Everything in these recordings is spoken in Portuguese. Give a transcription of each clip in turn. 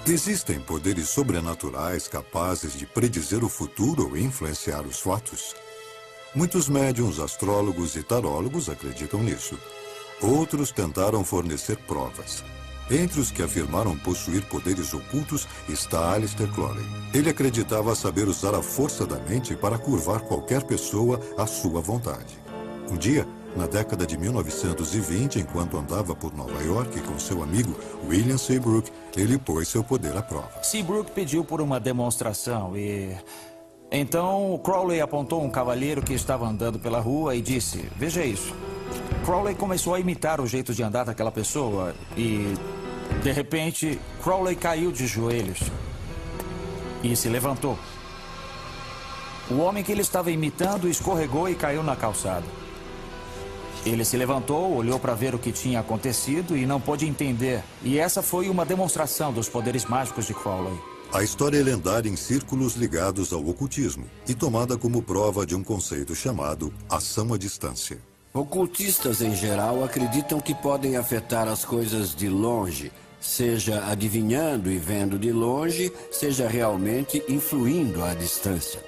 Existem poderes sobrenaturais capazes de predizer o futuro ou influenciar os fatos? Muitos médiuns, astrólogos e tarólogos acreditam nisso. Outros tentaram fornecer provas. Entre os que afirmaram possuir poderes ocultos está Aleister Crowley. Ele acreditava saber usar a força da mente para curvar qualquer pessoa à sua vontade. Um dia, na década de 1920, enquanto andava por Nova York com seu amigo William Seabrook, ele pôs seu poder à prova. Seabrook pediu por uma demonstração e... Então, Crowley apontou um cavalheiro que estava andando pela rua e disse, veja isso. Crowley começou a imitar o jeito de andar daquela pessoa e, de repente, Crowley caiu de joelhos e se levantou. O homem que ele estava imitando escorregou e caiu na calçada. Ele se levantou, olhou para ver o que tinha acontecido e não pôde entender. E essa foi uma demonstração dos poderes mágicos de Crowley. A história é lendária em círculos ligados ao ocultismo e tomada como prova de um conceito chamado ação à distância. Ocultistas, em geral, acreditam que podem afetar as coisas de longe, seja adivinhando e vendo de longe, seja realmente influindo à distância.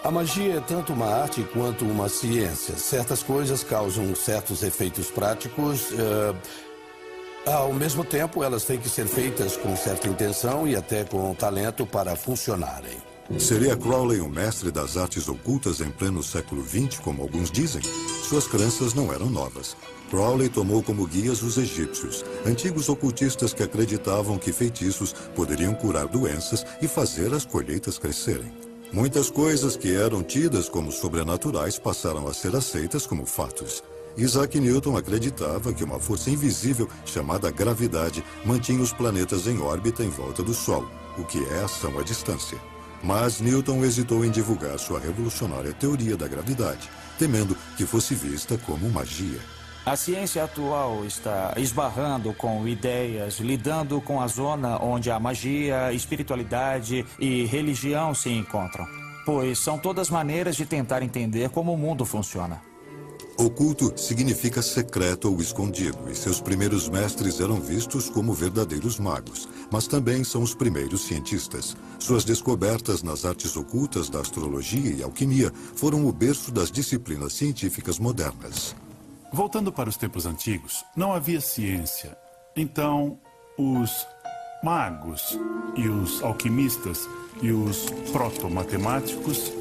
A magia é tanto uma arte quanto uma ciência. Certas coisas causam certos efeitos práticos. Ao mesmo tempo, elas têm que ser feitas com certa intenção e até com talento para funcionarem. Seria Crowley um mestre das artes ocultas em pleno século XX, como alguns dizem? Suas crenças não eram novas. Crowley tomou como guias os egípcios, antigos ocultistas que acreditavam que feitiços poderiam curar doenças e fazer as colheitas crescerem. Muitas coisas que eram tidas como sobrenaturais passaram a ser aceitas como fatos. Isaac Newton acreditava que uma força invisível, chamada gravidade, mantinha os planetas em órbita em volta do Sol, o que é ação à distância. Mas Newton hesitou em divulgar sua revolucionária teoria da gravidade, temendo que fosse vista como magia. A ciência atual está esbarrando com ideias, lidando com a zona onde a magia, espiritualidade e religião se encontram, pois são todas maneiras de tentar entender como o mundo funciona. Oculto significa secreto ou escondido, e seus primeiros mestres eram vistos como verdadeiros magos, mas também são os primeiros cientistas. Suas descobertas nas artes ocultas da astrologia e alquimia foram o berço das disciplinas científicas modernas. Voltando para os tempos antigos, não havia ciência. Então, os magos e os alquimistas e os proto-matemáticos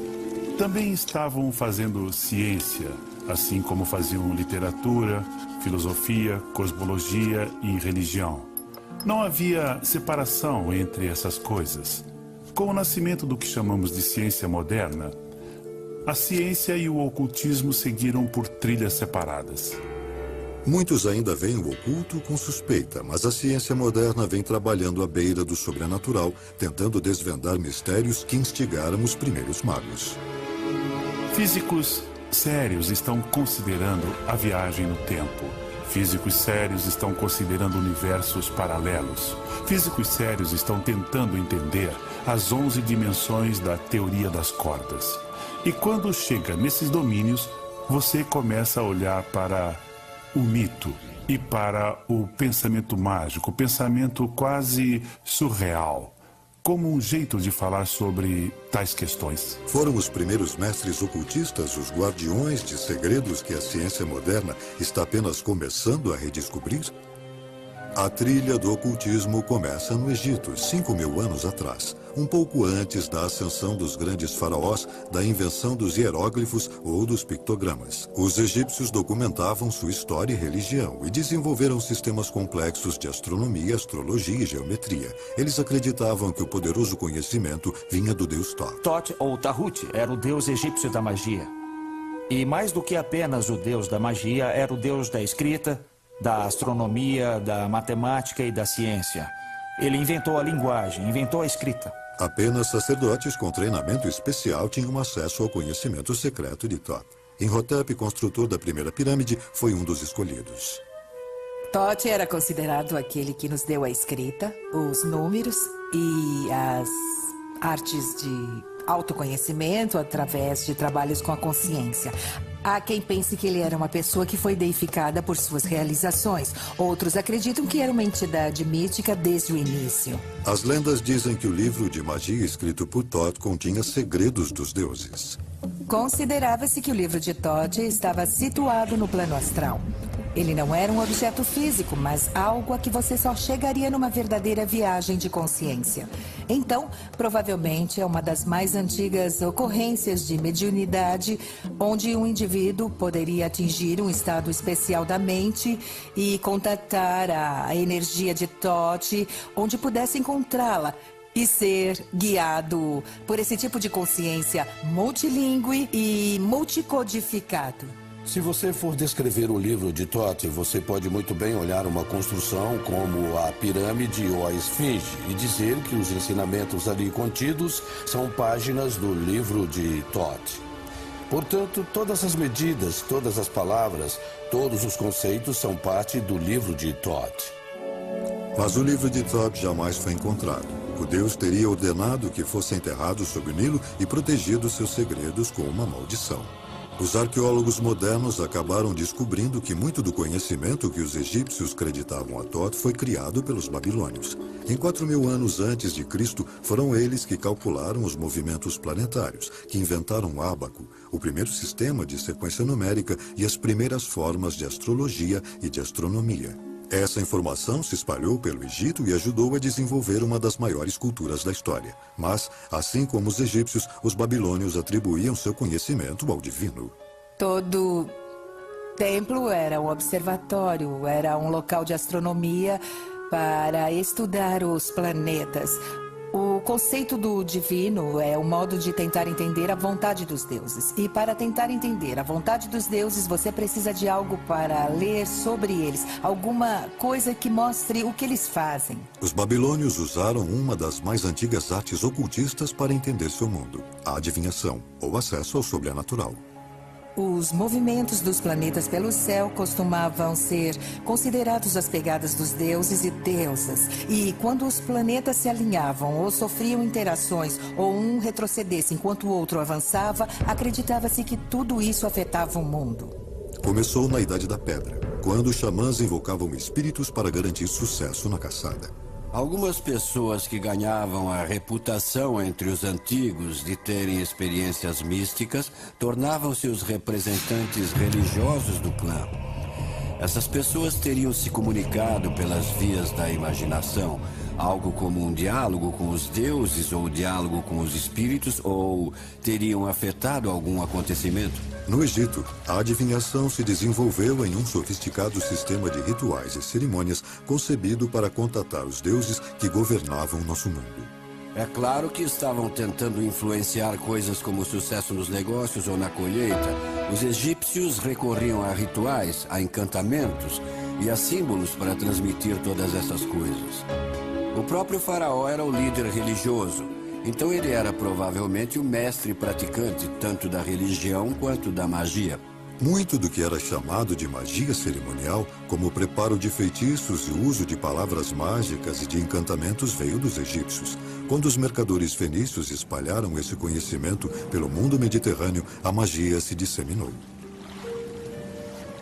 também estavam fazendo ciência, assim como faziam literatura, filosofia, cosmologia e religião. Não havia separação entre essas coisas. Com o nascimento do que chamamos de ciência moderna, a ciência e o ocultismo seguiram por trilhas separadas. Muitos ainda veem o oculto com suspeita, mas a ciência moderna vem trabalhando à beira do sobrenatural, tentando desvendar mistérios que instigaram os primeiros magos. Físicos sérios estão considerando a viagem no tempo. Físicos sérios estão considerando universos paralelos. Físicos sérios estão tentando entender as 11 dimensões da teoria das cordas. E quando chega nesses domínios, você começa a olhar para o mito e para o pensamento mágico, o pensamento quase surreal, como um jeito de falar sobre tais questões. Foram os primeiros mestres ocultistas, os guardiões de segredos que a ciência moderna está apenas começando a redescobrir? A trilha do ocultismo começa no Egito, 5.000 anos atrás, um pouco antes da ascensão dos grandes faraós, da invenção dos hieróglifos ou dos pictogramas. Os egípcios documentavam sua história e religião e desenvolveram sistemas complexos de astronomia, astrologia e geometria. Eles acreditavam que o poderoso conhecimento vinha do deus Thoth. Thoth, ou Tahut, era o deus egípcio da magia. E mais do que apenas o deus da magia, era o deus da escrita, da astronomia, da matemática e da ciência. Ele inventou a linguagem, inventou a escrita. Apenas sacerdotes com treinamento especial tinham acesso ao conhecimento secreto de Thoth. Imhotep, construtor da primeira pirâmide, foi um dos escolhidos. Thoth era considerado aquele que nos deu a escrita, os números e as artes de autoconhecimento através de trabalhos com a consciência. Há quem pense que ele era uma pessoa que foi deificada por suas realizações. Outros acreditam que era uma entidade mística desde o início. As lendas dizem que o livro de magia escrito por Thoth continha segredos dos deuses. Considerava-se que o livro de Thoth estava situado no plano astral. Ele não era um objeto físico, mas algo a que você só chegaria numa verdadeira viagem de consciência. Então, provavelmente é uma das mais antigas ocorrências de mediunidade, onde um indivíduo poderia atingir um estado especial da mente e contatar a energia de Thoth, onde pudesse encontrá-la e ser guiado por esse tipo de consciência multilingüe e multicodificado. Se você for descrever o livro de Thoth, você pode muito bem olhar uma construção como a pirâmide ou a esfinge e dizer que os ensinamentos ali contidos são páginas do livro de Thoth. Portanto, todas as medidas, todas as palavras, todos os conceitos são parte do livro de Thoth. Mas o livro de Thoth jamais foi encontrado. O deus teria ordenado que fosse enterrado sob o Nilo e protegido seus segredos com uma maldição. Os arqueólogos modernos acabaram descobrindo que muito do conhecimento que os egípcios creditavam a Thoth foi criado pelos babilônios. Em 4.000 anos antes de Cristo, foram eles que calcularam os movimentos planetários, que inventaram o ábaco, o primeiro sistema de sequência numérica e as primeiras formas de astrologia e de astronomia. Essa informação se espalhou pelo Egito e ajudou a desenvolver uma das maiores culturas da história. Mas, assim como os egípcios, os babilônios atribuíam seu conhecimento ao divino. Todo templo era um observatório, era um local de astronomia para estudar os planetas. O conceito do divino é o modo de tentar entender a vontade dos deuses. E para tentar entender a vontade dos deuses, você precisa de algo para ler sobre eles. Alguma coisa que mostre o que eles fazem. Os babilônios usaram uma das mais antigas artes ocultistas para entender seu mundo: a adivinhação, ou acesso ao sobrenatural. Os movimentos dos planetas pelo céu costumavam ser considerados as pegadas dos deuses e deusas. E quando os planetas se alinhavam ou sofriam interações ou um retrocedesse enquanto o outro avançava, acreditava-se que tudo isso afetava o mundo. Começou na Idade da Pedra, quando os xamãs invocavam espíritos para garantir sucesso na caçada. Algumas pessoas que ganhavam a reputação entre os antigos de terem experiências místicas tornavam-se os representantes religiosos do clã. Essas pessoas teriam se comunicado pelas vias da imaginação, algo como um diálogo com os deuses ou diálogo com os espíritos, ou teriam afetado algum acontecimento. No Egito, a adivinhação se desenvolveu em um sofisticado sistema de rituais e cerimônias concebido para contatar os deuses que governavam o nosso mundo. É claro que estavam tentando influenciar coisas como o sucesso nos negócios ou na colheita. Os egípcios recorriam a rituais, a encantamentos e a símbolos para transmitir todas essas coisas. O próprio faraó era o líder religioso, então ele era provavelmente o mestre praticante tanto da religião quanto da magia. Muito do que era chamado de magia cerimonial, como o preparo de feitiços e o uso de palavras mágicas e de encantamentos, veio dos egípcios. Quando os mercadores fenícios espalharam esse conhecimento pelo mundo mediterrâneo, a magia se disseminou.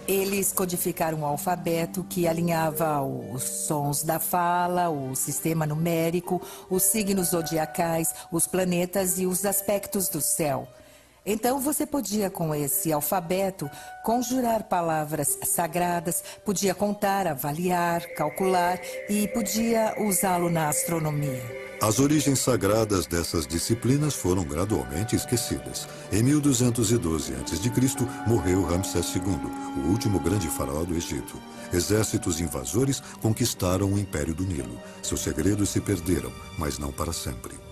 Eles codificaram um alfabeto que alinhava os sons da fala, o sistema numérico, os signos zodiacais, os planetas e os aspectos do céu. Então você podia, com esse alfabeto, conjurar palavras sagradas, podia contar, avaliar, calcular e podia usá-lo na astronomia. As origens sagradas dessas disciplinas foram gradualmente esquecidas. Em 1212 a.C., morreu Ramsés II, o último grande faraó do Egito. Exércitos invasores conquistaram o Império do Nilo. Seus segredos se perderam, mas não para sempre.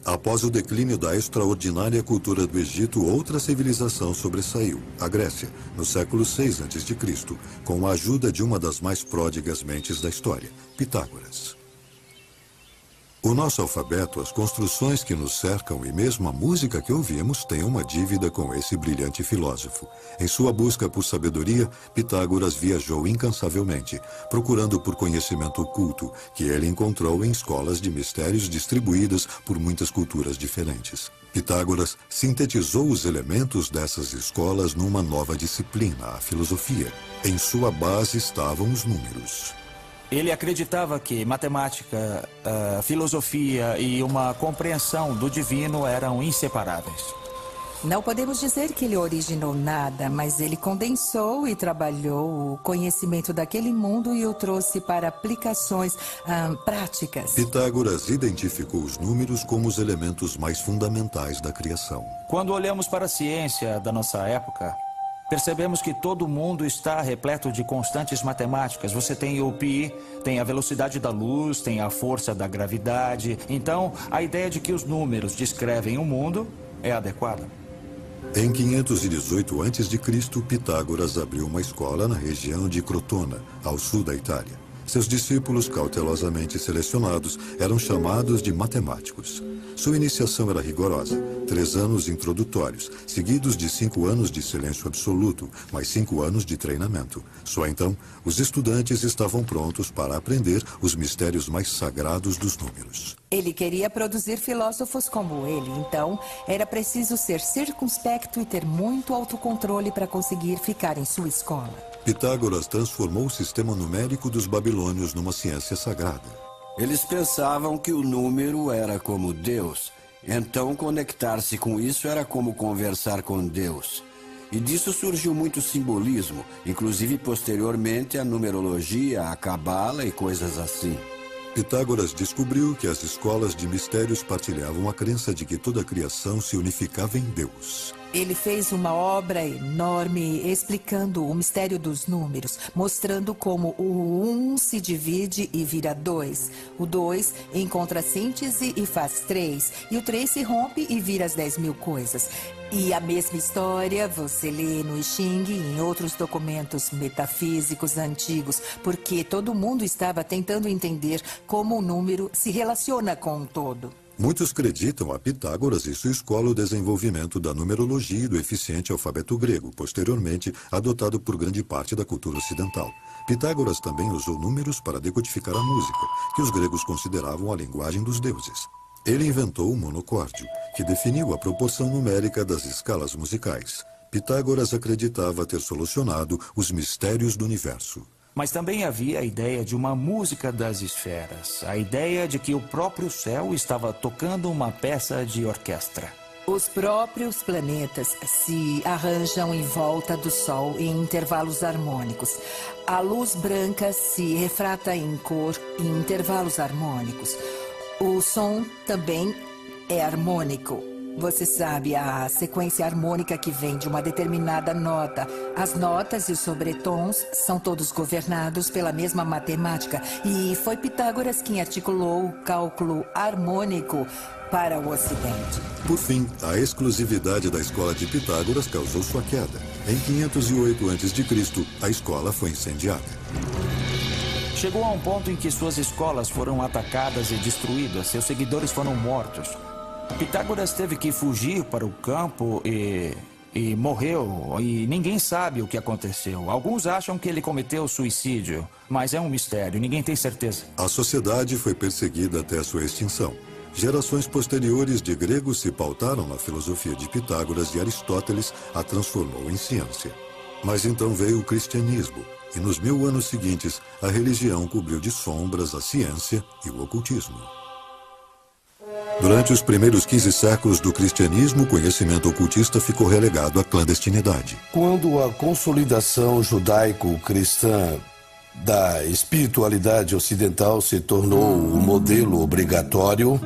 Após o declínio da extraordinária cultura do Egito, outra civilização sobressaiu, a Grécia, no século VI a.C., com a ajuda de uma das mais pródigas mentes da história, Pitágoras. O nosso alfabeto, as construções que nos cercam e mesmo a música que ouvimos têm uma dívida com esse brilhante filósofo. Em sua busca por sabedoria, Pitágoras viajou incansavelmente, procurando por conhecimento oculto, que ele encontrou em escolas de mistérios distribuídas por muitas culturas diferentes. Pitágoras sintetizou os elementos dessas escolas numa nova disciplina, a filosofia. Em sua base estavam os números. Ele acreditava que matemática, filosofia e uma compreensão do divino eram inseparáveis. Não podemos dizer que ele originou nada, mas ele condensou e trabalhou o conhecimento daquele mundo e o trouxe para aplicações práticas. Pitágoras identificou os números como os elementos mais fundamentais da criação. Quando olhamos para a ciência da nossa época, percebemos que todo mundo está repleto de constantes matemáticas. Você tem o pi, tem a velocidade da luz, tem a força da gravidade. Então, a ideia de que os números descrevem o mundo é adequada. Em 518 a.C., Pitágoras abriu uma escola na região de Crotona, ao sul da Itália. Seus discípulos, cautelosamente selecionados, eram chamados de matemáticos. Sua iniciação era rigorosa, 3 anos introdutórios, seguidos de 5 anos de silêncio absoluto, mais 5 anos de treinamento. Só então, os estudantes estavam prontos para aprender os mistérios mais sagrados dos números. Ele queria produzir filósofos como ele, então era preciso ser circunspecto e ter muito autocontrole para conseguir ficar em sua escola. Pitágoras transformou o sistema numérico dos babilônios numa ciência sagrada. Eles pensavam que o número era como Deus. Então, conectar-se com isso era como conversar com Deus. E disso surgiu muito simbolismo, inclusive posteriormente a numerologia, a cabala e coisas assim. Pitágoras descobriu que as escolas de mistérios partilhavam a crença de que toda a criação se unificava em Deus. Ele fez uma obra enorme explicando o mistério dos números, mostrando como o 1 se divide e vira 2. O 2 encontra síntese e faz 3. E o 3 se rompe e vira as 10.000 coisas. E a mesma história você lê no I Ching e em outros documentos metafísicos antigos, porque todo mundo estava tentando entender como o número se relaciona com um todo. Muitos acreditam a Pitágoras e sua escola o desenvolvimento da numerologia e do eficiente alfabeto grego, posteriormente adotado por grande parte da cultura ocidental. Pitágoras também usou números para decodificar a música, que os gregos consideravam a linguagem dos deuses. Ele inventou o monocórdio, que definiu a proporção numérica das escalas musicais. Pitágoras acreditava ter solucionado os mistérios do universo. Mas também havia a ideia de uma música das esferas, a ideia de que o próprio céu estava tocando uma peça de orquestra. Os próprios planetas se arranjam em volta do Sol em intervalos harmônicos. A luz branca se refrata em cor em intervalos harmônicos. O som também é harmônico. Você sabe, a sequência harmônica que vem de uma determinada nota. As notas e os sobretons são todos governados pela mesma matemática. E foi Pitágoras quem articulou o cálculo harmônico para o Ocidente. Por fim, a exclusividade da escola de Pitágoras causou sua queda. Em 508 a.C., a escola foi incendiada. Chegou a um ponto em que suas escolas foram atacadas e destruídas, seus seguidores foram mortos. Pitágoras teve que fugir para o campo e morreu, e ninguém sabe o que aconteceu. Alguns acham que ele cometeu suicídio, mas é um mistério, ninguém tem certeza. A sociedade foi perseguida até sua extinção. Gerações posteriores de gregos se pautaram na filosofia de Pitágoras e Aristóteles a transformou em ciência. Mas então veio o cristianismo, e nos 1000 anos seguintes, a religião cobriu de sombras a ciência e o ocultismo. Durante os primeiros 15 séculos do cristianismo, o conhecimento ocultista ficou relegado à clandestinidade. Quando a consolidação judaico-cristã da espiritualidade ocidental se tornou o modelo obrigatório,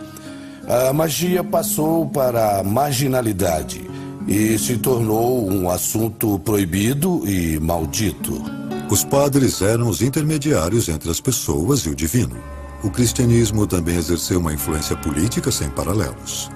a magia passou para a marginalidade e se tornou um assunto proibido e maldito. Os padres eram os intermediários entre as pessoas e o divino. O cristianismo também exerceu uma influência política sem paralelos.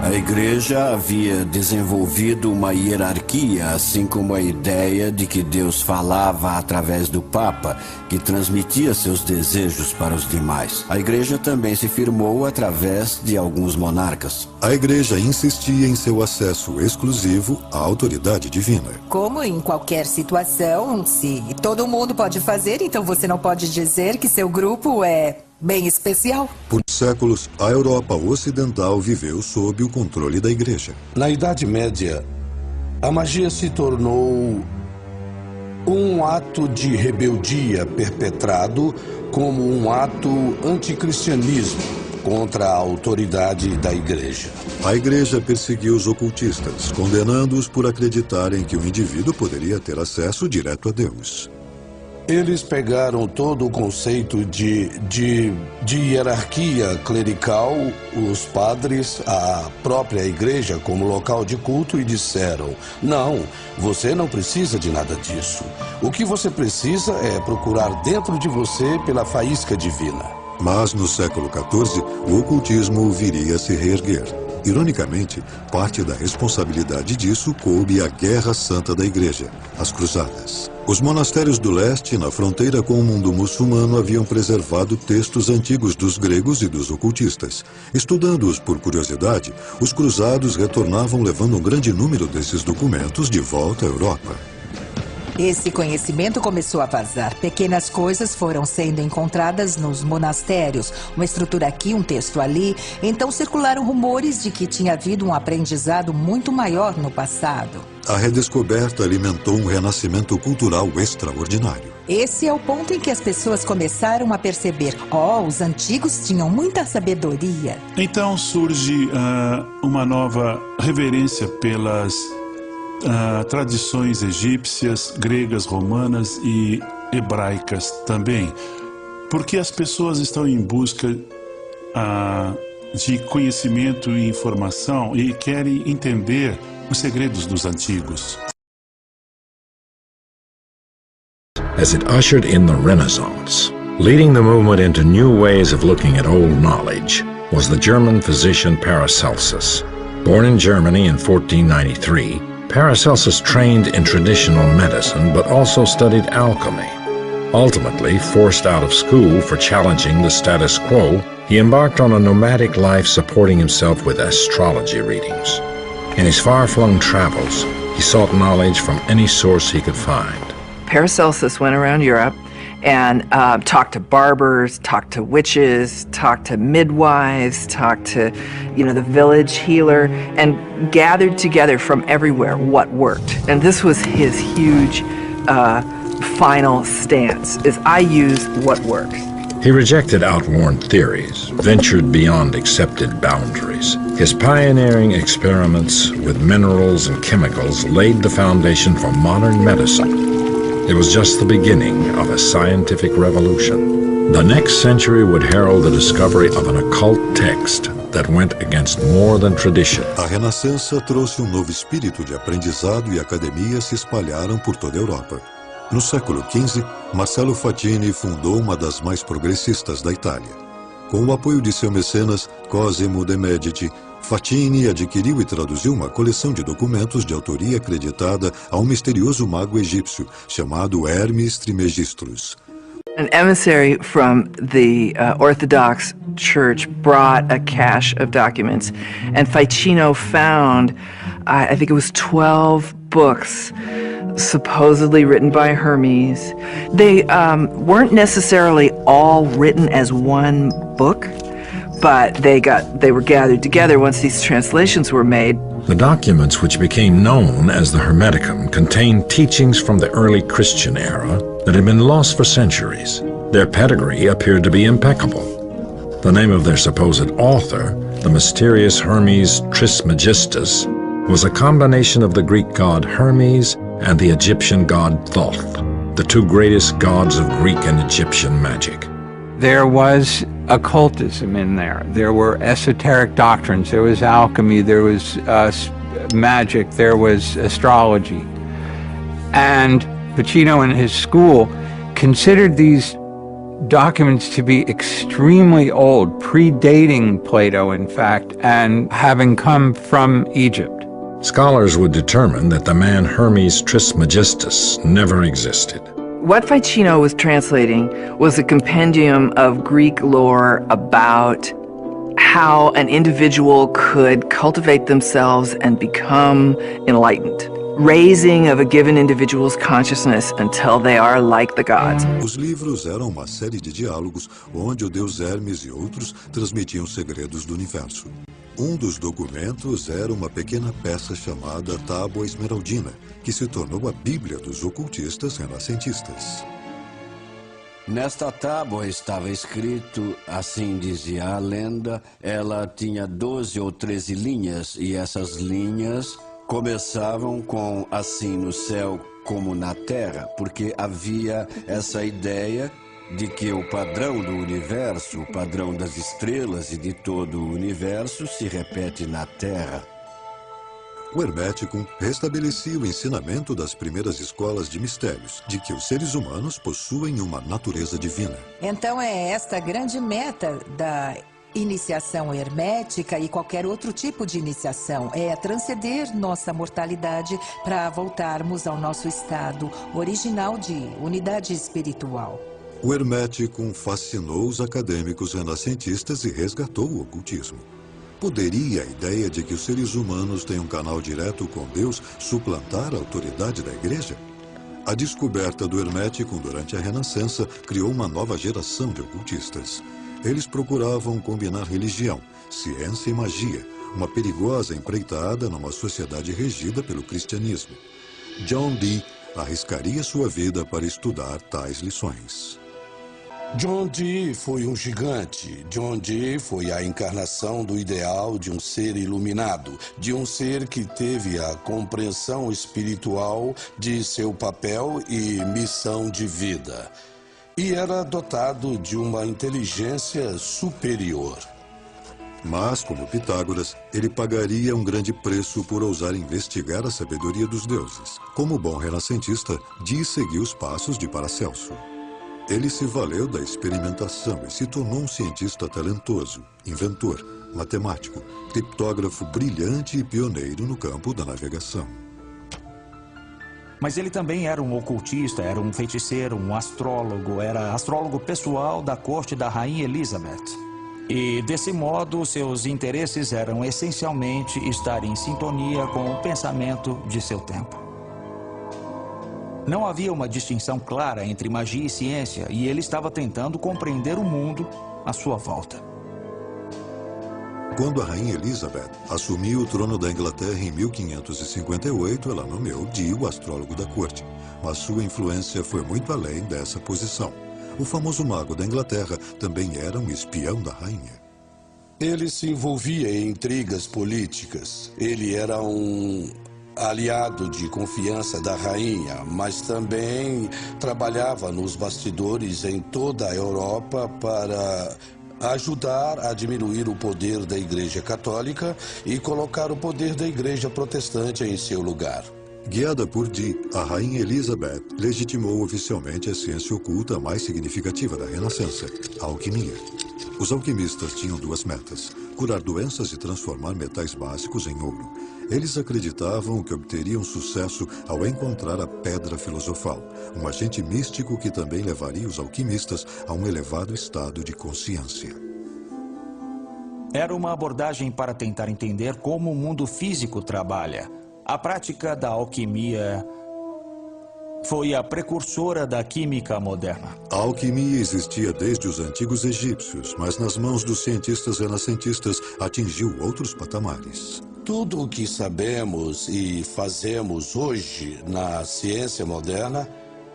A igreja havia desenvolvido uma hierarquia, assim como a ideia de que Deus falava através do Papa, que transmitia seus desejos para os demais. A igreja também se firmou através de alguns monarcas. A igreja insistia em seu acesso exclusivo à autoridade divina. Como em qualquer situação, se todo mundo pode fazer, então você não pode dizer que seu grupo é bem especial. Por séculos, a Europa Ocidental viveu sob o controle da igreja. Na Idade Média, a magia se tornou um ato de rebeldia perpetrado como um ato anticristianismo contra a autoridade da igreja. A igreja perseguiu os ocultistas, condenando-os por acreditarem que o indivíduo poderia ter acesso direto a Deus. Eles pegaram todo o conceito de hierarquia clerical, os padres, a própria igreja como local de culto e disseram: não, você não precisa de nada disso. O que você precisa é procurar dentro de você pela faísca divina. Mas no século XIV, o ocultismo viria a se reerguer. Ironicamente, parte da responsabilidade disso coube à Guerra Santa da Igreja, as Cruzadas. Os monastérios do leste, na fronteira com o mundo muçulmano, haviam preservado textos antigos dos gregos e dos ocultistas. Estudando-os por curiosidade, os cruzados retornavam levando um grande número desses documentos de volta à Europa. Esse conhecimento começou a vazar. Pequenas coisas foram sendo encontradas nos monastérios. Uma estrutura aqui, um texto ali. Então circularam rumores de que tinha havido um aprendizado muito maior no passado. A redescoberta alimentou um renascimento cultural extraordinário. Esse é o ponto em que as pessoas começaram a perceber: os antigos tinham muita sabedoria. Então surge uma nova reverência pelas tradições egípcias, gregas, romanas e hebraicas também, porque as pessoas estão em busca de conhecimento e informação e querem entender os segredos dos antigos. As it ushered in the Renaissance, leading the movement into new ways of looking at old knowledge was the German physician Paracelsus. Born in Germany in 1493, Paracelsus trained in traditional medicine but also studied alchemy. Ultimately, forced out of school for challenging the status quo, he embarked on a nomadic life supporting himself with astrology readings. In his far-flung travels, he sought knowledge from any source he could find. Paracelsus went around Europe and talked to barbers, talked to witches, talked to midwives, talked to, the village healer, and gathered together from everywhere what worked. And this was his huge final stance, is I use what works. He rejected outworn theories, ventured beyond accepted boundaries. His pioneering experiments with minerals and chemicals laid the foundation for modern medicine. It was just the beginning of a scientific revolution. The next century would herald the discovery of an occult text that went against more than tradition. A Renascença trouxe um novo espírito de aprendizado e academia se espalharam por toda a Europa. No século XV, Marcello Fatini fundou uma das mais progressistas da Itália. Com o apoio de seu mecenas, Cosimo de Medici, Fatini adquiriu e traduziu uma coleção de documentos de autoria acreditada a um misterioso mago egípcio chamado Hermes Trismegistus. An emissary from the Orthodox Church brought a cache of documents, and Ficino found, I think it was 12 books supposedly written by Hermes. They weren't necessarily all written as one book, but they were gathered together once these translations were made. The documents, which became known as the Hermeticum, contained teachings from the early Christian era that had been lost for centuries. Their pedigree appeared to be impeccable. The name of their supposed author, the mysterious Hermes Trismegistus, was a combination of the Greek god Hermes and the Egyptian god Thoth, the two greatest gods of Greek and Egyptian magic. There was occultism in there. There were esoteric doctrines. There was alchemy. There was magic. There was astrology. And Ficino and his school considered these documents to be extremely old, predating Plato, in fact, and having come from Egypt. Scholars would determine that the man Hermes Trismegistus never existed. What Ficino was translating was a compendium of Greek lore about how an individual could cultivate themselves and become enlightened. Raising of a given individual's consciousness until they are like the gods. Os livros eram uma série de diálogos onde o deus Hermes e outros transmitiam segredos do universo. Um dos documentos era uma pequena peça chamada Tábua Esmeraldina, que se tornou a Bíblia dos ocultistas renascentistas. Nesta tábua estava escrito, assim dizia a lenda, ela tinha 12 ou 13 linhas, e essas linhas começavam com assim no céu como na terra, porque havia essa ideia de que o padrão do universo, o padrão das estrelas e de todo o universo se repete na terra. O Hermético restabelecia o ensinamento das primeiras escolas de mistérios, de que os seres humanos possuem uma natureza divina. Então é esta a grande meta da iniciação hermética e qualquer outro tipo de iniciação, é transcender nossa mortalidade para voltarmos ao nosso estado original de unidade espiritual. O Hermético fascinou os acadêmicos renascentistas e resgatou o ocultismo. Poderia a ideia de que os seres humanos têm um canal direto com Deus suplantar a autoridade da Igreja? A descoberta do Hermético durante a Renascença criou uma nova geração de ocultistas. Eles procuravam combinar religião, ciência e magia, uma perigosa empreitada numa sociedade regida pelo cristianismo. John Dee arriscaria sua vida para estudar tais lições. John Dee foi um gigante. John Dee foi a encarnação do ideal de um ser iluminado, de um ser que teve a compreensão espiritual de seu papel e missão de vida. E era dotado de uma inteligência superior. Mas, como Pitágoras, ele pagaria um grande preço por ousar investigar a sabedoria dos deuses. Como bom renascentista, Dee seguiu os passos de Paracelso. Ele se valeu da experimentação e se tornou um cientista talentoso, inventor, matemático, criptógrafo brilhante e pioneiro no campo da navegação. Mas ele também era um ocultista, era um feiticeiro, um astrólogo, era astrólogo pessoal da corte da Rainha Elizabeth. E, desse modo, seus interesses eram essencialmente estar em sintonia com o pensamento de seu tempo. Não havia uma distinção clara entre magia e ciência, e ele estava tentando compreender o mundo à sua volta. Quando a Rainha Elizabeth assumiu o trono da Inglaterra em 1558, ela nomeou Dee o astrólogo da corte, mas sua influência foi muito além dessa posição. O famoso mago da Inglaterra também era um espião da rainha. Ele se envolvia em intrigas políticas. Ele era um aliado de confiança da rainha, mas também trabalhava nos bastidores em toda a Europa para ajudar a diminuir o poder da Igreja Católica e colocar o poder da Igreja Protestante em seu lugar. Guiada por Dee, a Rainha Elizabeth legitimou oficialmente a ciência oculta mais significativa da Renascença, a alquimia. Os alquimistas tinham duas metas: curar doenças e transformar metais básicos em ouro. Eles acreditavam que obteriam sucesso ao encontrar a pedra filosofal, um agente místico que também levaria os alquimistas a um elevado estado de consciência. Era uma abordagem para tentar entender como o mundo físico trabalha. A prática da alquimia foi a precursora da química moderna. A alquimia existia desde os antigos egípcios, mas nas mãos dos cientistas renascentistas atingiu outros patamares. Tudo o que sabemos e fazemos hoje na ciência moderna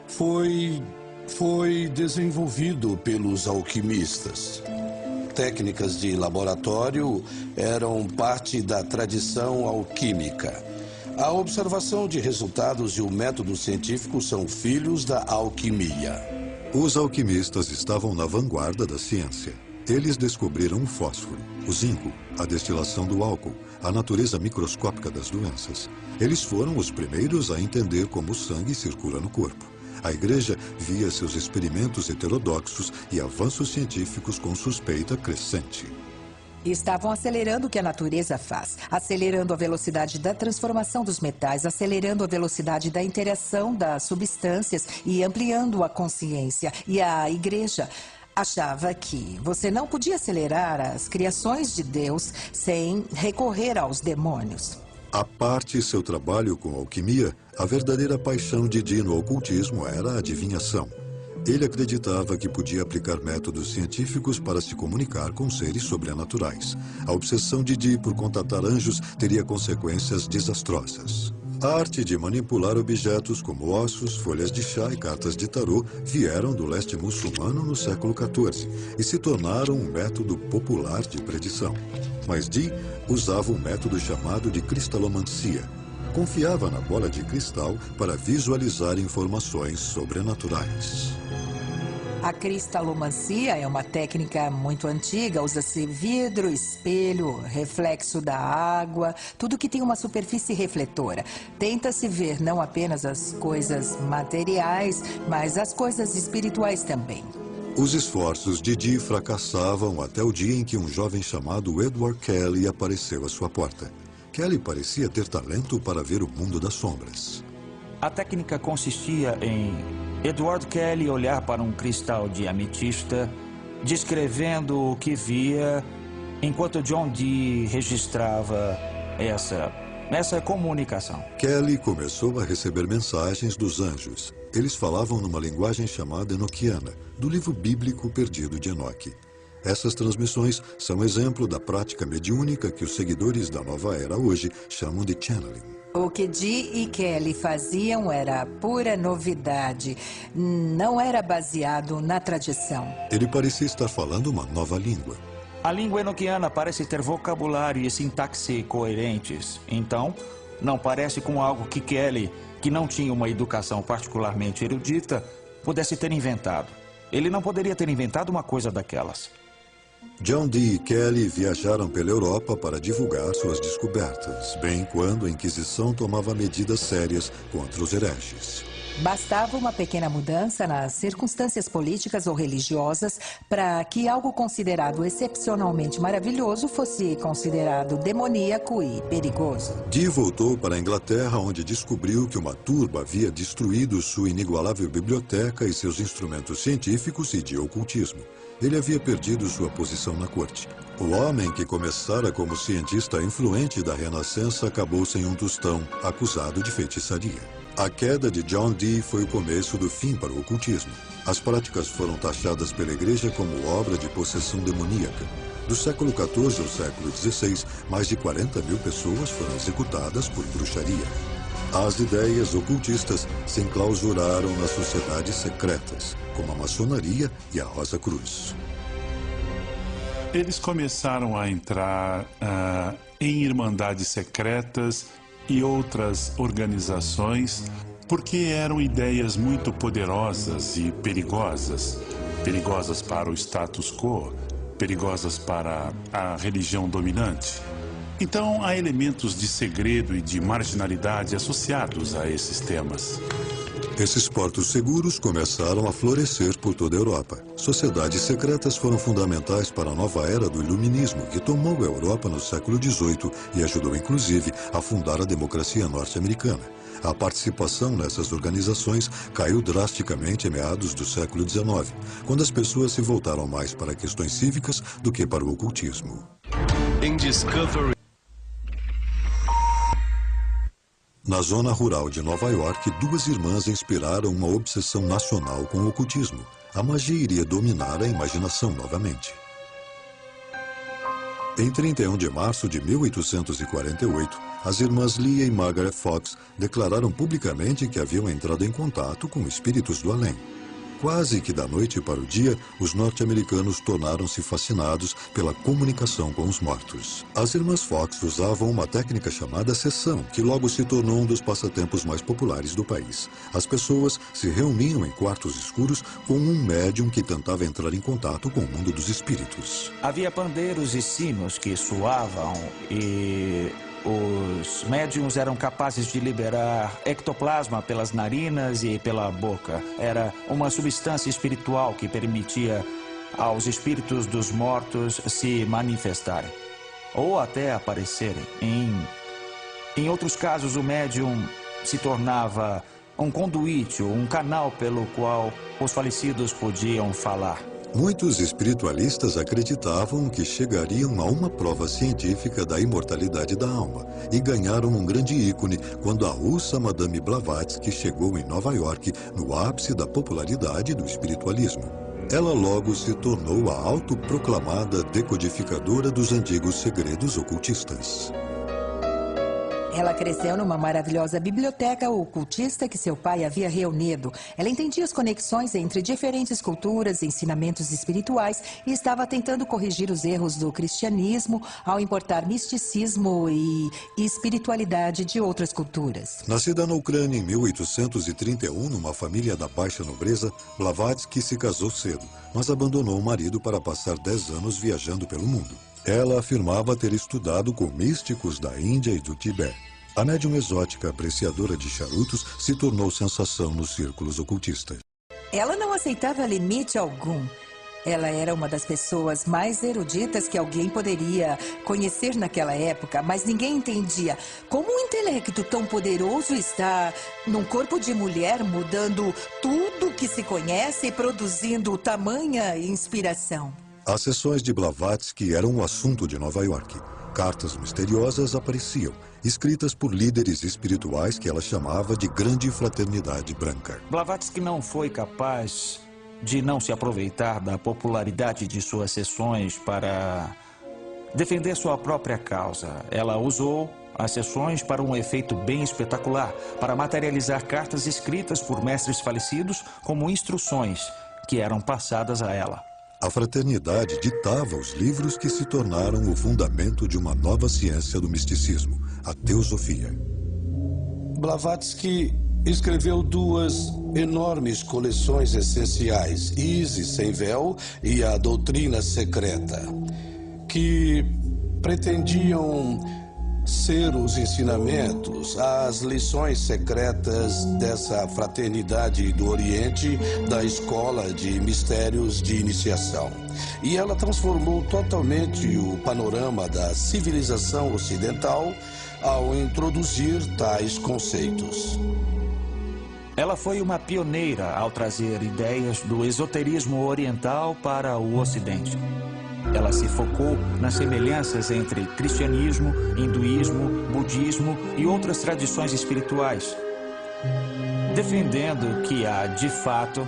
foi desenvolvido pelos alquimistas. Técnicas de laboratório eram parte da tradição alquímica. A observação de resultados e o método científico são filhos da alquimia. Os alquimistas estavam na vanguarda da ciência. Eles descobriram o fósforo, o zinco, a destilação do álcool, a natureza microscópica das doenças. Eles foram os primeiros a entender como o sangue circula no corpo. A igreja via seus experimentos heterodoxos e avanços científicos com suspeita crescente. Estavam acelerando o que a natureza faz, acelerando a velocidade da transformação dos metais, acelerando a velocidade da interação das substâncias e ampliando a consciência. E a igreja achava que você não podia acelerar as criações de Deus sem recorrer aos demônios. À parte seu trabalho com alquimia, a verdadeira paixão de Dee no ocultismo era a adivinhação. Ele acreditava que podia aplicar métodos científicos para se comunicar com seres sobrenaturais. A obsessão de Dee por contatar anjos teria consequências desastrosas. A arte de manipular objetos como ossos, folhas de chá e cartas de tarô vieram do leste muçulmano no século XIV e se tornaram um método popular de predição. Mas Dee usava um método chamado de cristalomancia. Confiava na bola de cristal para visualizar informações sobrenaturais. A cristalomancia é uma técnica muito antiga. Usa-se vidro, espelho, reflexo da água, tudo que tem uma superfície refletora. Tenta-se ver não apenas as coisas materiais, mas as coisas espirituais também. Os esforços de Dee fracassavam até o dia em que um jovem chamado Edward Kelly apareceu à sua porta. Kelly parecia ter talento para ver o mundo das sombras. A técnica consistia em Edward Kelly olhar para um cristal de ametista, descrevendo o que via, enquanto John Dee registrava essa comunicação. Kelly começou a receber mensagens dos anjos. Eles falavam numa linguagem chamada enoquiana, do livro bíblico perdido de Enoque. Essas transmissões são exemplo da prática mediúnica que os seguidores da nova era hoje chamam de channeling. O que Dee e Kelly faziam era pura novidade. Não era baseado na tradição. Ele parecia estar falando uma nova língua. A língua enoquiana parece ter vocabulário e sintaxe coerentes. Então, não parece com algo que Kelly, que não tinha uma educação particularmente erudita, pudesse ter inventado. Ele não poderia ter inventado uma coisa daquelas. John Dee e Kelly viajaram pela Europa para divulgar suas descobertas, bem quando a Inquisição tomava medidas sérias contra os hereges. Bastava uma pequena mudança nas circunstâncias políticas ou religiosas para que algo considerado excepcionalmente maravilhoso fosse considerado demoníaco e perigoso. Dee voltou para a Inglaterra, onde descobriu que uma turba havia destruído sua inigualável biblioteca e seus instrumentos científicos e de ocultismo. Ele havia perdido sua posição na corte. O homem que começara como cientista influente da Renascença acabou sem um tostão, acusado de feitiçaria. A queda de John Dee foi o começo do fim para o ocultismo. As práticas foram taxadas pela igreja como obra de possessão demoníaca. Do século XIV ao século XVI, mais de 40 mil pessoas foram executadas por bruxaria. As ideias ocultistas se enclausuraram nas sociedades secretas, como a maçonaria e a Rosa Cruz. Eles começaram a entrar em irmandades secretas e outras organizações porque eram ideias muito poderosas e perigosas. Perigosas para o status quo, perigosas para a religião dominante. Então, há elementos de segredo e de marginalidade associados a esses temas. Esses portos seguros começaram a florescer por toda a Europa. Sociedades secretas foram fundamentais para a nova era do iluminismo, que tomou a Europa no século XVIII e ajudou, inclusive, a fundar a democracia norte-americana. A participação nessas organizações caiu drasticamente em meados do século XIX, quando as pessoas se voltaram mais para questões cívicas do que para o ocultismo. Na zona rural de Nova York, duas irmãs inspiraram uma obsessão nacional com o ocultismo. A magia iria dominar a imaginação novamente. Em 31 de março de 1848, as irmãs Leah e Margaret Fox declararam publicamente que haviam entrado em contato com espíritos do além. Quase que da noite para o dia, os norte-americanos tornaram-se fascinados pela comunicação com os mortos. As irmãs Fox usavam uma técnica chamada sessão, que logo se tornou um dos passatempos mais populares do país. As pessoas se reuniam em quartos escuros com um médium que tentava entrar em contato com o mundo dos espíritos. Havia pandeiros e sinos que soavam e os médiums eram capazes de liberar ectoplasma pelas narinas e pela boca. Era uma substância espiritual que permitia aos espíritos dos mortos se manifestarem ou até aparecerem. Em outros casos, o médium se tornava um conduíte, um canal pelo qual os falecidos podiam falar. Muitos espiritualistas acreditavam que chegariam a uma prova científica da imortalidade da alma e ganharam um grande ícone quando a russa Madame Blavatsky chegou em Nova York no ápice da popularidade do espiritualismo. Ela logo se tornou a autoproclamada decodificadora dos antigos segredos ocultistas. Ela cresceu numa maravilhosa biblioteca ocultista que seu pai havia reunido. Ela entendia as conexões entre diferentes culturas e ensinamentos espirituais e estava tentando corrigir os erros do cristianismo ao importar misticismo e espiritualidade de outras culturas. Nascida na Ucrânia em 1831, numa família da baixa nobreza, Blavatsky se casou cedo, mas abandonou o marido para passar 10 anos viajando pelo mundo. Ela afirmava ter estudado com místicos da Índia e do Tibete. A médium exótica apreciadora de charutos se tornou sensação nos círculos ocultistas. Ela não aceitava limite algum. Ela era uma das pessoas mais eruditas que alguém poderia conhecer naquela época, mas ninguém entendia como um intelecto tão poderoso está num corpo de mulher, mudando tudo que se conhece e produzindo tamanha inspiração. As sessões de Blavatsky eram um assunto de Nova York. Cartas misteriosas apareciam, escritas por líderes espirituais que ela chamava de Grande Fraternidade Branca. Blavatsky não foi capaz de não se aproveitar da popularidade de suas sessões para defender sua própria causa. Ela usou as sessões para um efeito bem espetacular, para materializar cartas escritas por mestres falecidos como instruções que eram passadas a ela. A fraternidade ditava os livros que se tornaram o fundamento de uma nova ciência do misticismo, a teosofia. Blavatsky escreveu 2 enormes coleções essenciais, Isis sem véu e a Doutrina Secreta, que pretendiam ser os ensinamentos, as lições secretas dessa fraternidade do Oriente, da escola de mistérios de iniciação. E ela transformou totalmente o panorama da civilização ocidental ao introduzir tais conceitos. Ela foi uma pioneira ao trazer ideias do esoterismo oriental para o Ocidente. Ela se focou nas semelhanças entre cristianismo, hinduísmo, budismo e outras tradições espirituais, defendendo que há, de fato,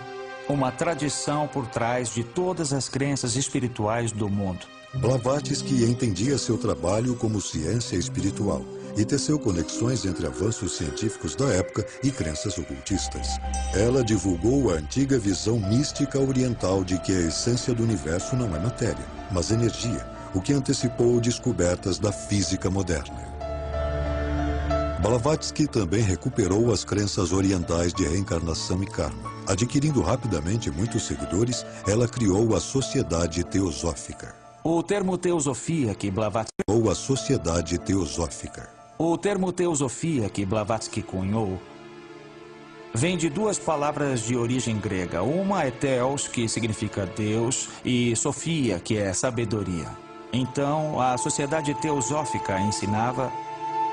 uma tradição por trás de todas as crenças espirituais do mundo. Blavatsky entendia seu trabalho como ciência espiritual e teceu conexões entre avanços científicos da época e crenças ocultistas. Ela divulgou a antiga visão mística oriental de que a essência do universo não é matéria, mas energia, o que antecipou descobertas da física moderna. Blavatsky também recuperou as crenças orientais de reencarnação e karma. Adquirindo rapidamente muitos seguidores, ela criou a Sociedade Teosófica. O termo teosofia que Blavatsky... Ou a Sociedade Teosófica. O termo teosofia que Blavatsky cunhou vem de 2 palavras de origem grega. Uma é theos, que significa Deus, e sofia, que é sabedoria. Então, a Sociedade Teosófica ensinava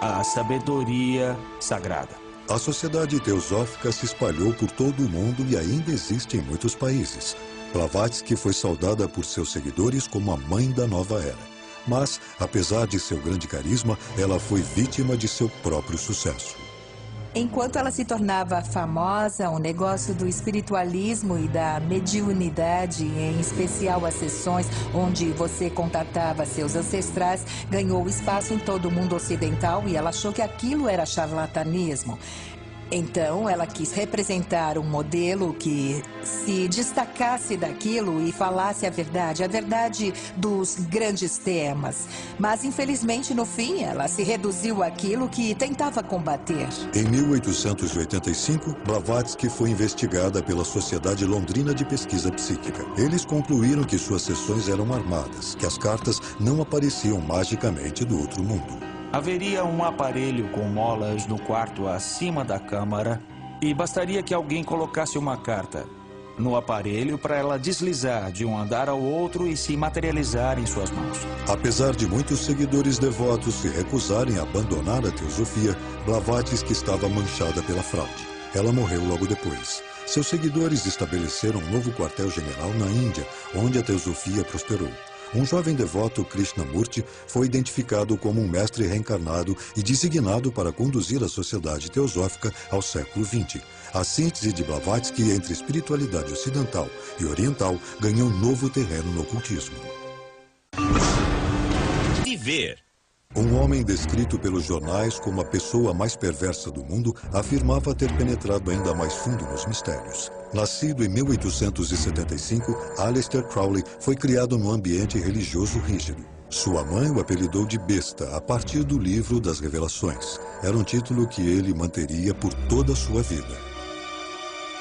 a sabedoria sagrada. A Sociedade Teosófica se espalhou por todo o mundo e ainda existe em muitos países. Blavatsky foi saudada por seus seguidores como a mãe da nova era. Mas, apesar de seu grande carisma, ela foi vítima de seu próprio sucesso. Enquanto ela se tornava famosa, o negócio do espiritualismo e da mediunidade, em especial as sessões onde você contatava seus ancestrais, ganhou espaço em todo o mundo ocidental e ela achou que aquilo era charlatanismo. Então, ela quis representar um modelo que se destacasse daquilo e falasse a verdade dos grandes temas. Mas, infelizmente, no fim, ela se reduziu àquilo que tentava combater. Em 1885, Blavatsky foi investigada pela Sociedade Londrina de Pesquisa Psíquica. Eles concluíram que suas sessões eram armadas, que as cartas não apareciam magicamente do outro mundo. Haveria um aparelho com molas no quarto acima da câmara e bastaria que alguém colocasse uma carta no aparelho para ela deslizar de um andar ao outro e se materializar em suas mãos. Apesar de muitos seguidores devotos se recusarem a abandonar a teosofia, Blavatsky estava manchada pela fraude. Ela morreu logo depois. Seus seguidores estabeleceram um novo quartel-general na Índia, onde a teosofia prosperou. Um jovem devoto, Krishnamurti, foi identificado como um mestre reencarnado e designado para conduzir a sociedade teosófica ao século XX. A síntese de Blavatsky entre espiritualidade ocidental e oriental ganhou um novo terreno no ocultismo. Viver. Um homem descrito pelos jornais como a pessoa mais perversa do mundo afirmava ter penetrado ainda mais fundo nos mistérios. Nascido em 1875, Aleister Crowley foi criado num ambiente religioso rígido. Sua mãe o apelidou de besta a partir do Livro das Revelações. Era um título que ele manteria por toda a sua vida.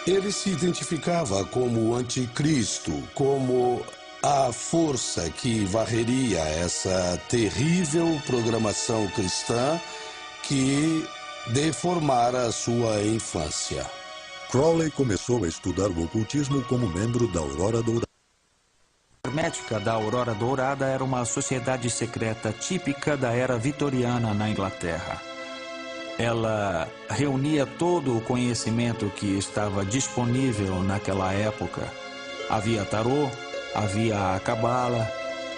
Ele se identificava como o anticristo, como a força que varreria essa terrível programação cristã que deformara a sua infância. Crowley começou a estudar o ocultismo como membro da Aurora Dourada. A Hermética da Aurora Dourada era uma sociedade secreta típica da era vitoriana na Inglaterra. Ela reunia todo o conhecimento que estava disponível naquela época. Havia tarô, havia a cabala,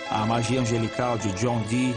a magia angelical de John Dee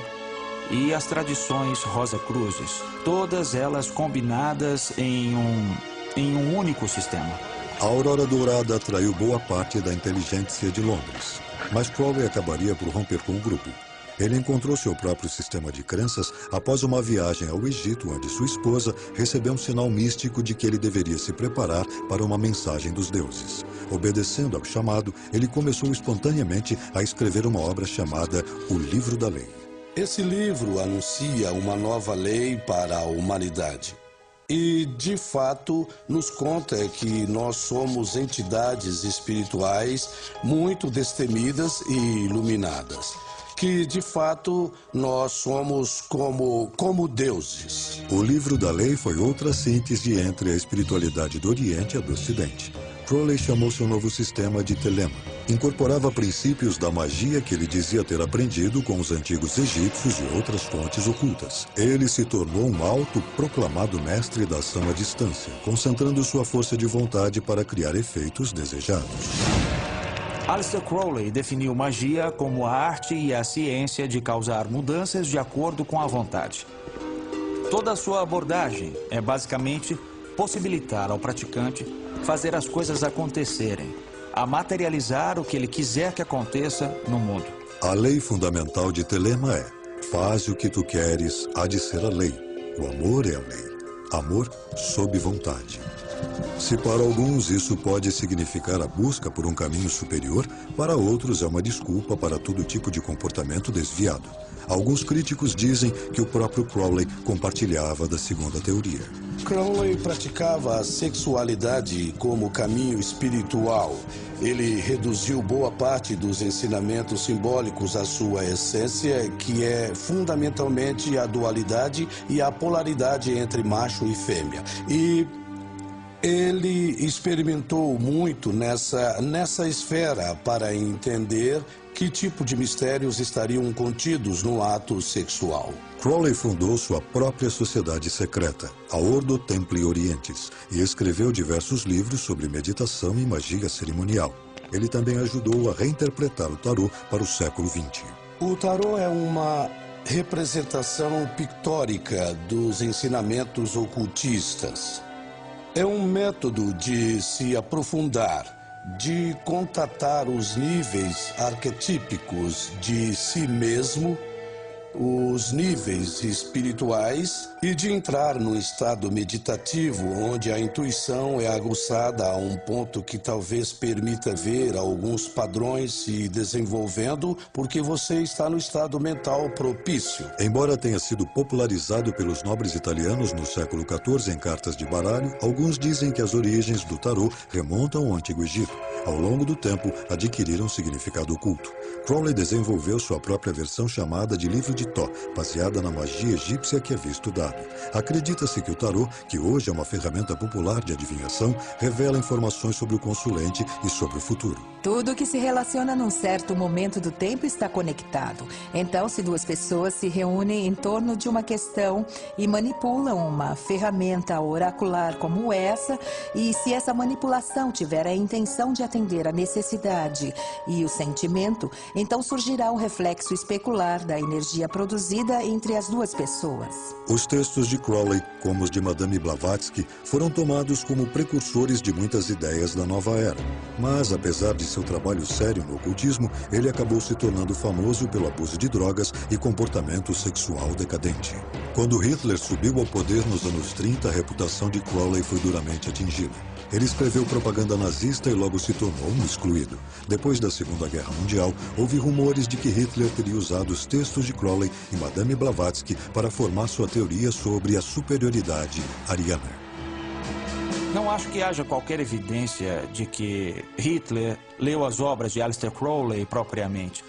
e as tradições Rosa-Cruzes, todas elas combinadas em um único sistema. A Aurora Dourada atraiu boa parte da inteligência de Londres, mas Crowley acabaria por romper com o grupo. Ele encontrou seu próprio sistema de crenças após uma viagem ao Egito, onde sua esposa recebeu um sinal místico de que ele deveria se preparar para uma mensagem dos deuses. Obedecendo ao chamado, ele começou espontaneamente a escrever uma obra chamada O Livro da Lei. Esse livro anuncia uma nova lei para a humanidade. E, de fato, nos conta que nós somos entidades espirituais muito destemidas e iluminadas. Que, de fato, nós somos como deuses. O Livro da Lei foi outra síntese entre a espiritualidade do Oriente e a do Ocidente. Crowley chamou seu novo sistema de Telema. Incorporava princípios da magia que ele dizia ter aprendido com os antigos egípcios e outras fontes ocultas. Ele se tornou um autoproclamado mestre da ação à distância, concentrando sua força de vontade para criar efeitos desejados. Aleister Crowley definiu magia como a arte e a ciência de causar mudanças de acordo com a vontade. Toda a sua abordagem é basicamente possibilitar ao praticante fazer as coisas acontecerem, a materializar o que ele quiser que aconteça no mundo. A lei fundamental de Telema é: faz o que tu queres, há de ser a lei. O amor é a lei. Amor sob vontade. Se para alguns isso pode significar a busca por um caminho superior, para outros é uma desculpa para todo tipo de comportamento desviado. Alguns críticos dizem que o próprio Crowley compartilhava da segunda teoria. Crowley praticava a sexualidade como caminho espiritual. Ele reduziu boa parte dos ensinamentos simbólicos à sua essência, que é fundamentalmente a dualidade e a polaridade entre macho e fêmea. E ele experimentou muito nessa esfera para entender que tipo de mistérios estariam contidos no ato sexual. Crowley fundou sua própria sociedade secreta, a Ordo Templi Orientis, e escreveu diversos livros sobre meditação e magia cerimonial. Ele também ajudou a reinterpretar o tarô para o século XX. O tarô é uma representação pictórica dos ensinamentos ocultistas. É um método de se aprofundar, de contatar os níveis arquetípicos de si mesmo, os níveis espirituais e de entrar num estado meditativo onde a intuição é aguçada a um ponto que talvez permita ver alguns padrões se desenvolvendo porque você está no estado mental propício. Embora tenha sido popularizado pelos nobres italianos no século XIV em cartas de baralho, alguns dizem que as origens do tarô remontam ao Antigo Egito. Ao longo do tempo, adquiriram significado oculto. Crowley desenvolveu sua própria versão chamada de Livro de de Tó, baseada na magia egípcia que havia estudado. Acredita-se que o tarô, que hoje é uma ferramenta popular de adivinhação, revela informações sobre o consulente e sobre o futuro. Tudo que se relaciona num certo momento do tempo está conectado. Então, se duas pessoas se reúnem em torno de uma questão e manipulam uma ferramenta oracular como essa, e se essa manipulação tiver a intenção de atender a necessidade e o sentimento, então surgirá um reflexo especular da energia produzida entre as duas pessoas. Os textos de Crowley, como os de Madame Blavatsky, foram tomados como precursores de muitas ideias da nova era. Mas, apesar de seu trabalho sério no ocultismo, ele acabou se tornando famoso pelo abuso de drogas e comportamento sexual decadente. Quando Hitler subiu ao poder nos anos 30, a reputação de Crowley foi duramente atingida. Ele escreveu propaganda nazista e logo se tornou um excluído. Depois da Segunda Guerra Mundial, houve rumores de que Hitler teria usado os textos de Crowley e Madame Blavatsky para formar sua teoria sobre a superioridade ariana. Não acho que haja qualquer evidência de que Hitler leu as obras de Aleister Crowley propriamente.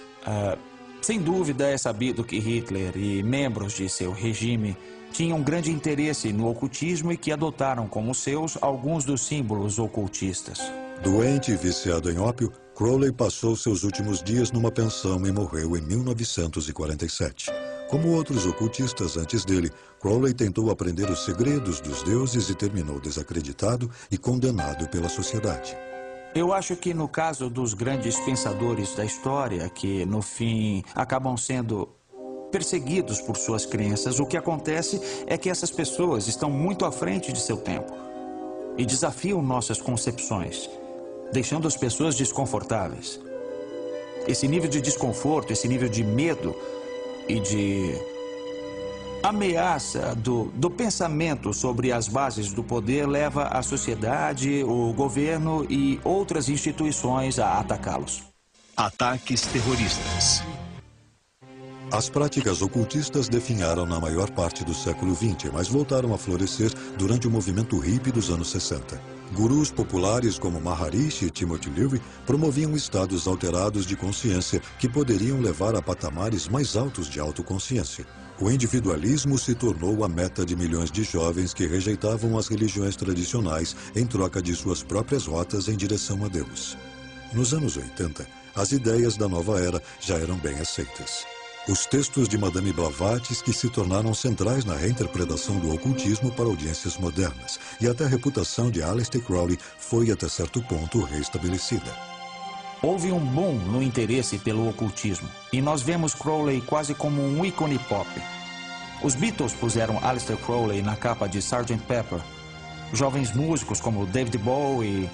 Sem dúvida é sabido que Hitler e membros de seu regime tinham grande interesse no ocultismo e que adotaram como seus alguns dos símbolos ocultistas. Doente e viciado em ópio, Crowley passou seus últimos dias numa pensão e morreu em 1947. Como outros ocultistas antes dele, Crowley tentou aprender os segredos dos deuses e terminou desacreditado e condenado pela sociedade. Eu acho que no caso dos grandes pensadores da história, que no fim acabam sendo perseguidos por suas crenças, o que acontece é que essas pessoas estão muito à frente de seu tempo e desafiam nossas concepções, deixando as pessoas desconfortáveis. Esse nível de desconforto, esse nível de medo e de ameaça do pensamento sobre as bases do poder leva a sociedade, o governo e outras instituições a atacá-los. Ataques terroristas. As práticas ocultistas definharam na maior parte do século XX, mas voltaram a florescer durante o movimento hippie dos anos 60. Gurus populares como Maharishi e Timothy Leary promoviam estados alterados de consciência que poderiam levar a patamares mais altos de autoconsciência. O individualismo se tornou a meta de milhões de jovens que rejeitavam as religiões tradicionais em troca de suas próprias rotas em direção a Deus. Nos anos 80, as ideias da nova era já eram bem aceitas. Os textos de Madame Blavatsky se tornaram centrais na reinterpretação do ocultismo para audiências modernas, e até a reputação de Aleister Crowley foi até certo ponto restabelecida. Houve um boom no interesse pelo ocultismo, e nós vemos Crowley quase como um ícone pop. Os Beatles puseram Aleister Crowley na capa de Sgt. Pepper. Jovens músicos como David Bowie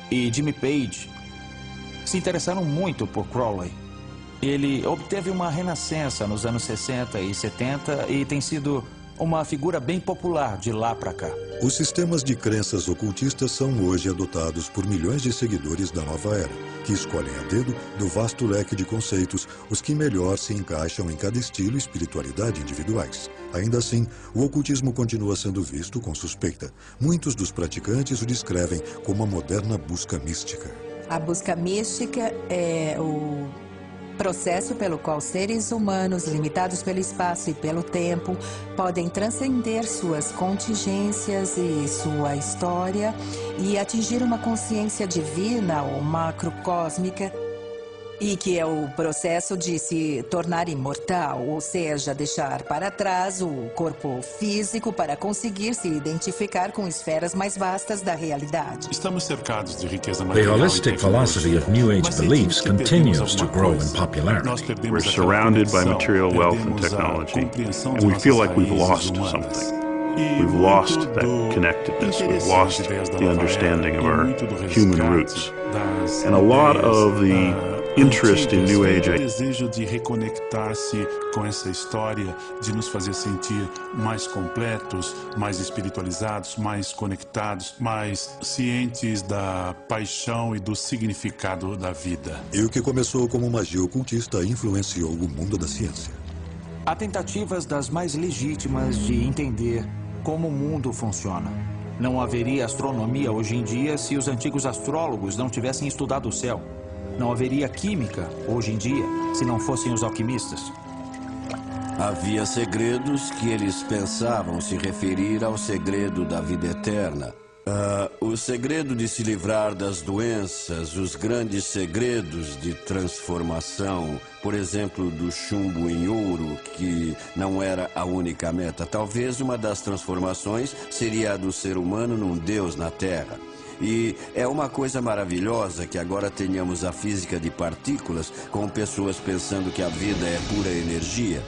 e Jimmy Page se interessaram muito por Crowley. Ele obteve uma renascença nos anos 60 e 70 e tem sido uma figura bem popular de lá para cá. Os sistemas de crenças ocultistas são hoje adotados por milhões de seguidores da nova era, que escolhem a dedo do vasto leque de conceitos os que melhor se encaixam em cada estilo e espiritualidade individuais. Ainda assim, o ocultismo continua sendo visto com suspeita. Muitos dos praticantes o descrevem como uma moderna busca mística. A busca mística é o processo pelo qual seres humanos, limitados pelo espaço e pelo tempo, podem transcender suas contingências e sua história e atingir uma consciência divina ou macrocósmica, e que é o processo de se tornar imortal, ou seja, deixar para trás o corpo físico para conseguir se identificar com esferas mais vastas da realidade. Estamos cercados de riqueza The material. holistic philosophy of New Age beliefs continues to grow in popularity. We're surrounded by material wealth and technology, and we feel like we've lost something. We've lost that connectedness. We've lost the understanding of our human roots. And a lot of the interest in New Age. O desejo de reconectar-se com essa história, de nos fazer sentir mais completos, mais espiritualizados, mais conectados, mais cientes da paixão e do significado da vida. E o que começou como magia ocultista influenciou o mundo da ciência. Há tentativas das mais legítimas de entender como o mundo funciona. Não haveria astronomia hoje em dia se os antigos astrólogos não tivessem estudado o céu. Não haveria química hoje em dia se não fossem os alquimistas. Havia segredos que eles pensavam se referir ao segredo da vida eterna. O segredo de se livrar das doenças, os grandes segredos de transformação, por exemplo, do chumbo em ouro, que não era a única meta. Talvez uma das transformações seria a do ser humano num Deus na Terra. E é uma coisa maravilhosa que agora tenhamos a física de partículas, com pessoas pensando que a vida é pura energia.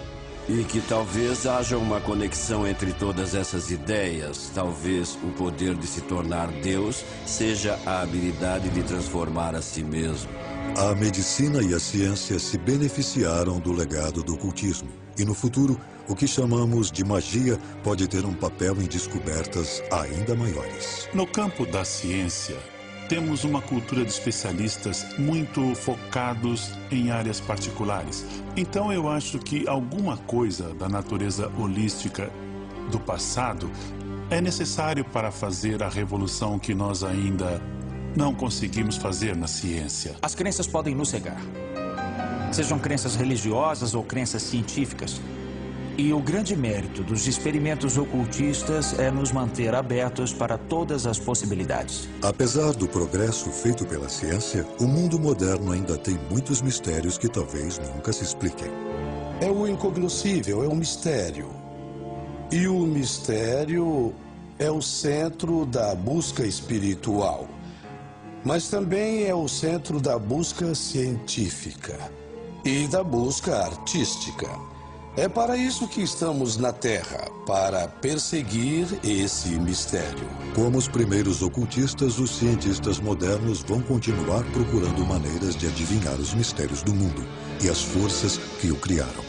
E que talvez haja uma conexão entre todas essas ideias. Talvez o poder de se tornar Deus seja a habilidade de transformar a si mesmo. A medicina e a ciência se beneficiaram do legado do ocultismo. E no futuro, o que chamamos de magia pode ter um papel em descobertas ainda maiores. No campo da ciência, temos uma cultura de especialistas muito focados em áreas particulares. Então eu acho que alguma coisa da natureza holística do passado é necessário para fazer a revolução que nós ainda não conseguimos fazer na ciência. As crenças podem nos cegar. Sejam crenças religiosas ou crenças científicas. E o grande mérito dos experimentos ocultistas é nos manter abertos para todas as possibilidades. Apesar do progresso feito pela ciência, o mundo moderno ainda tem muitos mistérios que talvez nunca se expliquem. É o incognoscível, é um mistério. E o mistério é o centro da busca espiritual. Mas também é o centro da busca científica e da busca artística. É para isso que estamos na Terra, para perseguir esse mistério. Como os primeiros ocultistas, os cientistas modernos vão continuar procurando maneiras de adivinhar os mistérios do mundo e as forças que o criaram.